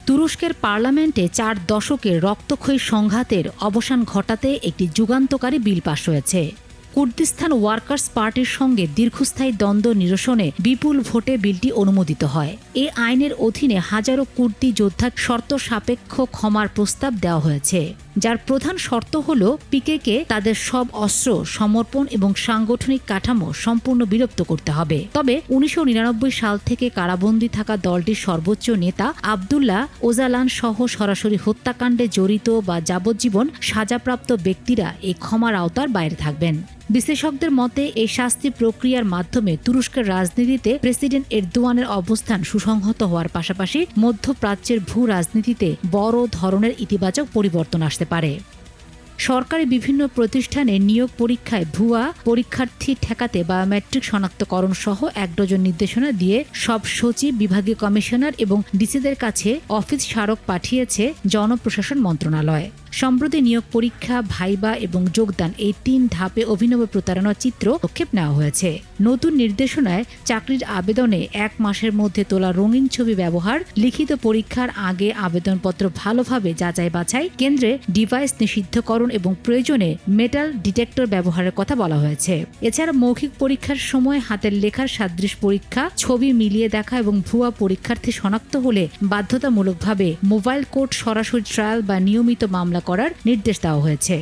তুরস্কের পার্লামেন্টে 4 দশকের রক্তক্ষয়ী সংঘাতের অবসান ঘটাতে একটি যুগান্তকারী বিল পাশ হয়েছে। কুর্দিস্তান ওয়ার্কার্স পার্টির সঙ্গে দীর্ঘস্থায়ী দ্বন্দ্ব নিরসনে বিপুল ভোটে বিলটি অনুমোদিত হয়। এই আইনের অধীনে হাজারো কুর্দি যোদ্ধার শর্ত সাপেক্ষ ক্ষমার প্রস্তাব দেওয়া হয়েছে, যার প্রধান শর্ত হল পিকেকে তাদের সব অস্ত্র সমর্পণ এবং সাংগঠনিক কাঠামো সম্পূর্ণ বিলুপ্ত করতে হবে। তবে 1999 সাল থেকে কারাবন্দী থাকা দলটির সর্বোচ্চ নেতা আবদুল্লাহ ওজালান সহ সরাসরি হত্যাকাণ্ডে জড়িত বা যাবজ্জীবন সাজাপ্রাপ্ত ব্যক্তিরা এই ক্ষমার আওতার বাইরে থাকবেন। বিশ্লেষকদের মতে এই শাস্তি প্রক্রিয়ার মাধ্যমে তুরস্কের রাজনীতিতে প্রেসিডেন্ট এরদোয়ানের অবস্থান সুসংহত হওয়ার পাশাপাশি মধ্যপ্রাচ্যের ভূ রাজনীতিতে বড় ধরনের ইতিবাচক পরিবর্তন আসতে পারে। সরকারি বিভিন্ন প্রতিষ্ঠানে নিয়োগ পরীক্ষায় ভুয়া পরীক্ষার্থী ঠেকাতে বায়োমেট্রিক শনাক্তকরণ সহ 1 ডজন নির্দেশনা দিয়ে সব সচিব, বিভাগীয় কমিশনার এবং ডিসিদের কাছে অফিস স্মারক পাঠিয়েছে জনপ্রশাসন মন্ত্রণালয়। সম্প্রতি নিয়োগ পরীক্ষা, ভাইবা এবং যোগদান এই 3 ধাপে অভিনব প্রতারণার চিত্র প্রক্ষেপ নেওয়া হয়েছে। নতুন নির্দেশনায় চাকরির আবেদনে 1 মাসের মধ্যে তোলা রঙিন ছবি ব্যবহার, লিখিত পরীক্ষার আগে আবেদনপত্র ভালোভাবে যাচাই বাছাই, কেন্দ্রে ডিভাইস নিষিদ্ধকরণ এবং প্রয়োজনে মেটাল ডিটেক্টর ব্যবহারের কথা বলা হয়েছে। এছাড়া মৌখিক পরীক্ষার সময় হাতের লেখার সাদৃশ পরীক্ষা, ছবি মিলিয়ে দেখা এবং ভুয়া পরীক্ষার্থী শনাক্ত হলে বাধ্যতামূলকভাবে মোবাইল কোর্ট সরাসরি ট্রায়াল বা নিয়মিত মামলা করার নির্দেশ দেওয়া হয়েছে।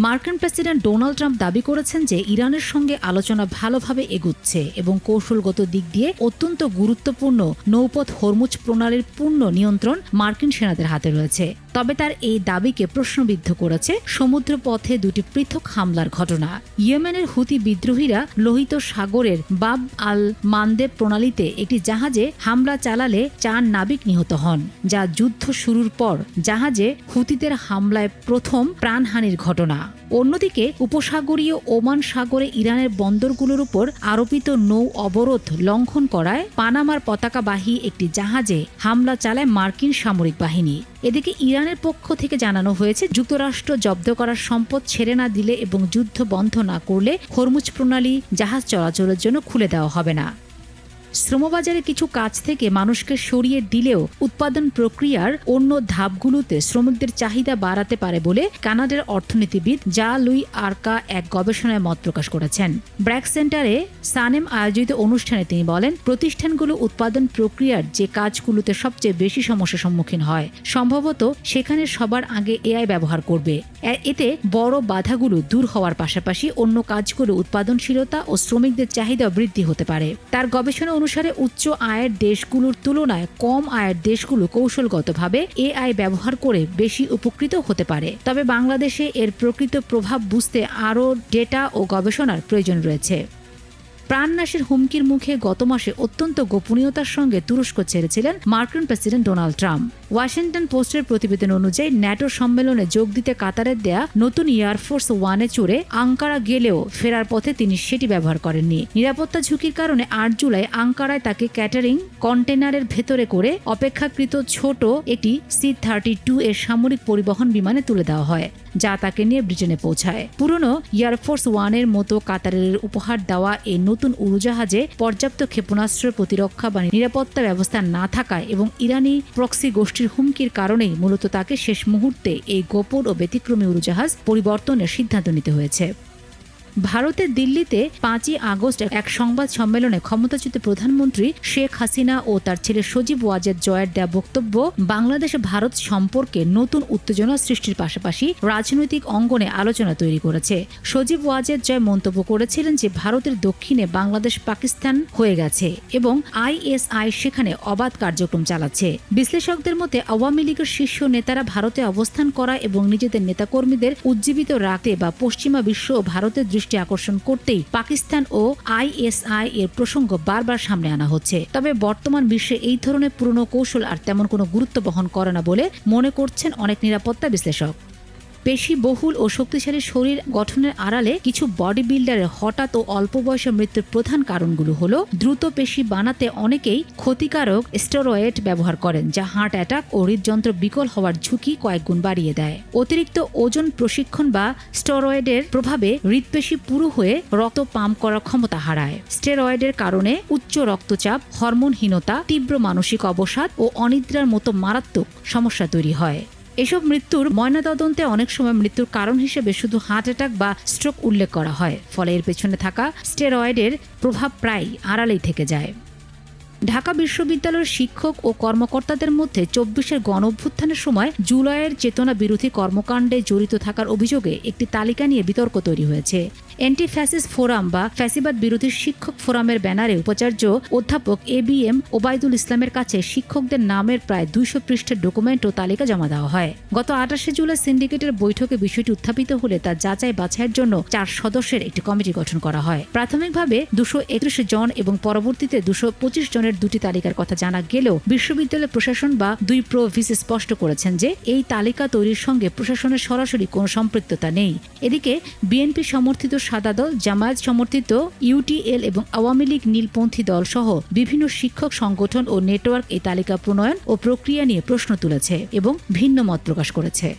মার্কিন প্রেসিডেন্ট ডোনাল্ড ট্রাম্প দাবি করেছেন যে ইরানের সঙ্গে আলোচনা ভালোভাবে এগুচ্ছে এবং কৌশলগত দিক দিয়ে অত্যন্ত গুরুত্বপূর্ণ নৌপথ হরমুজ প্রণালীর পূর্ণ নিয়ন্ত্রণ মার্কিন সেনাদের হাতে রয়েছে। তবে তার এই দাবিকে প্রশ্নবিদ্ধ করেছে সমুদ্র পথে 2টি পৃথক হামলার ঘটনা। ইয়েমেনের হুতি বিদ্রোহীরা লোহিত সাগরের বাব আল মানদেব প্রণালীতে একটি জাহাজে হামলা চালালে 4 নাবিক নিহত হন, যা যুদ্ধ শুরুর পর জাহাজে হুতিদের হামলায় প্রথম প্রাণহানির ঘটনা। অন্যদিকে উপসাগরীয় ওমান সাগরে ইরানের বন্দরগুলোর উপর আরোপিত নৌ অবরোধ লঙ্ঘন করায় পানামার পতাকাবাহী একটি জাহাজে হামলা চালায় মার্কিন সামরিক বাহিনী। এদিকে ইরানের পক্ষ থেকে জানানো হয়েছে যুক্তরাষ্ট্র জব্দ করার সম্পদ ছেড়ে না দিলে এবং যুদ্ধ বন্ধ না করলে হরমুজ প্রণালী জাহাজ চলাচলের জন্য খুলে দেওয়া হবে না। শ্রমবাজারে কিছু কাজ থেকে মানুষকে সরিয়ে দিলেও উৎপাদন প্রক্রিয়ার অন্য ধাপগুলোতে শ্রমিকদের চাহিদা বাড়াতে পারে বলে কানাডার অর্থনীতিবিদ জা লুই আর্কা এক গবেষণায় মত প্রকাশ করেছেন। ব্র্যাক সেন্টারে সানেম আয়োজিত অনুষ্ঠানে তিনি বলেন, প্রতিষ্ঠানগুলো উৎপাদন প্রক্রিয়ার যে কাজগুলোতে সবচেয়ে বেশি সমস্যার সম্মুখীন হয় সম্ভবত সেখানে সবার আগে এআই ব্যবহার করবে। এতে বড় বাধাগুলো দূর হওয়ার পাশাপাশি অন্য কাজগুলো উৎপাদনশীলতা ও শ্রমিকদের চাহিদা বৃদ্ধি হতে পারে। তার গবেষণা অনুসারে উচ্চ আয়ের দেশগুলোর তুলনায় কম আয়ের দেশগুলো কৌশলগতভাবে এআই ব্যবহার করে বেশি উপকৃত হতে পারে। তবে বাংলাদেশে এর প্রকৃত প্রভাব বুঝতে আরও ডেটা ও গবেষণার প্রয়োজন রয়েছে। প্রাণনাশের হুমকির মুখে গত মাসে অত্যন্ত গোপনীয়তার সঙ্গে তুরস্ক ছেড়েছিলেন মার্কিন প্রেসিডেন্ট ডোনাল্ড ট্রাম্প। ওয়াশিংটন পোস্টের প্রতিবেদন অনুযায়ী ন্যাটো সম্মেলনে যোগ দিতে কাতারের দেয়া নতুন এয়ারফোর্স 1-এ চড়ে আঙ্কারা গেলেও ফেরার পথে তিনি সেটি ব্যবহার করেননি। নিরাপত্তা ঝুঁকির কারণে 8 জুলাই আঙ্কারায় তাকে ক্যাটারিং কন্টেনারের ভেতরে করে অপেক্ষাকৃত ছোট একটি C-32 এর সামরিক পরিবহন বিমানে তুলে দেওয়া হয়, যা তাকে নিয়ে ব্রিটেনে পৌঁছায়। পুরনো এয়ারফোর্স 1-এর মতো কাতারের উপহার দেওয়া এই নতুন উড়োজাহাজে পর্যাপ্ত ক্ষেপণাস্ত্র প্রতিরক্ষা বা নিরাপত্তা ব্যবস্থা না থাকায় এবং ইরানি প্রক্সি গোষ্ঠীর হুমকির কারণেই মূলত তাকে শেষ মুহূর্তে এই গোপন ও ব্যতিক্রমী উড়োজাহাজ পরিবর্তনের সিদ্ধান্ত নিতে হয়েছে। ভারতের দিল্লিতে 5ই আগস্ট এক সংবাদ সম্মেলনে ক্ষমতাচ্যুত প্রধানমন্ত্রী শেখ হাসিনা ও তার ছেলে সজীব ওয়াজেদ জয়ের দেয়া বক্তব্য বাংলাদেশ ভারত সম্পর্কে নতুন উত্তেজনা সৃষ্টির পাশাপাশি রাজনৈতিক অঙ্গনে আলোচনা তৈরি করেছে। সজীব ওয়াজেদ জয় মন্তব্য করেছিলেন যে ভারতের দক্ষিণে বাংলাদেশ পাকিস্তান হয়ে গেছে এবং ISI সেখানে অবাধ কার্যক্রম চালাচ্ছে। বিশ্লেষকদের মতে আওয়ামী লীগের শীর্ষ নেতারা ভারতে অবস্থান করা এবং নিজেদের নেতাকর্মীদের উজ্জীবিত রাখতে বা পশ্চিমা বিশ্ব ও ভারতের দৃষ্টি আকর্ষণ করতেই পাকিস্তান ও ISI এর প্রসঙ্গ বারবার সামনে আনা হচ্ছে। তবে বর্তমান বিশ্বে এই ধরনের পুরনো কৌশল আর তেমন কোনো গুরুত্ব বহন করে না বলে মনে করছেন অনেক নিরাপত্তা বিশ্লেষক। পেশি বহুল ও শক্তিশালী শরীর গঠনের আড়ালে কিছু বডি বিল্ডারের হঠাৎ ও অল্প বয়সে মৃত্যুর প্রধান কারণগুলো হলো দ্রুত পেশি বানাতে অনেকেই ক্ষতিকারক স্টেরয়েড ব্যবহার করেন, যা হার্ট অ্যাটাক ও হৃদযন্ত্র বিকল হওয়ার ঝুঁকি কয়েক গুণ বাড়িয়ে দেয়। অতিরিক্ত ওজন প্রশিক্ষণ বা স্টেরয়েডের প্রভাবে হৃদপেশি পুরু হয়ে রক্ত পাম্প করার ক্ষমতা হারায়। স্টেরয়েডের কারণে উচ্চ রক্তচাপ, হরমোনহীনতা, তীব্র মানসিক অবসাদ ও অনিদ্রার মতো মারাত্মক সমস্যা তৈরি হয়। এসব মৃত্যুর ময়নাতদন্তে অনেক সময় মৃত্যুর কারণ হিসেবে শুধু হার্ট অ্যাটাক বা স্ট্রোক উল্লেখ করা হয়, ফলে এর পেছনে থাকা স্টেরয়েডের প্রভাব প্রায় আড়ালেই থেকে যায়। ঢাকা বিশ্ববিদ্যালয়ের শিক্ষক ও কর্মকর্তাদের মধ্যে ২৪-এর গণঅভ্যুত্থানের সময় জুলাইয়ের চেতনা বিরোধী কর্মকাণ্ডে জড়িত থাকার অভিযোগে একটি তালিকা নিয়ে বিতর্ক তৈরি হয়েছে। অ্যান্টি ফ্যাসিস্ট ফোরাম বা ফ্যাসিবাদ বিরোধী শিক্ষক ফোরামের ব্যানারে উপাচার্য অধ্যাপক ABM ওবায়দুল ইসলামের কাছে শিক্ষকদের নামের প্রায় ২০০ পৃষ্ঠার ডকুমেন্ট ও তালিকা জমা দেওয়া হয়। গত ২৮শে জুলাই সিন্ডিকেটের বৈঠকে বিষয়টি উত্থাপিত হলে তা যাচাই বাছাইয়ের জন্য ৪ সদস্যের একটি কমিটি গঠন করা হয়। প্রাথমিকভাবে ২৩১ জন এবং পরবর্তীতে ২২৫ জনের দুটি তালিকার কথা জানা গেলেও বিশ্ববিদ্যালয় প্রশাসন বা ২ প্রো ভিসি স্পষ্ট করেছেন যে এই তালিকা তৈরির সঙ্গে প্রশাসনের সরাসরি কোনো সম্পৃক্ততা নেই। এদিকে বিএনপি সমর্থিত সাদা দল, জামায়াত সমর্থিত UTL এবং আওয়ামী লীগ নীলপন্থী দল সহ বিভিন্ন শিক্ষক সংগঠন ও নেটওয়ার্ক এই তালিকা প্রণয়ন ও প্রক্রিয়া নিয়ে প্রশ্ন তুলেছে এবং ভিন্ন মত প্রকাশ করেছে।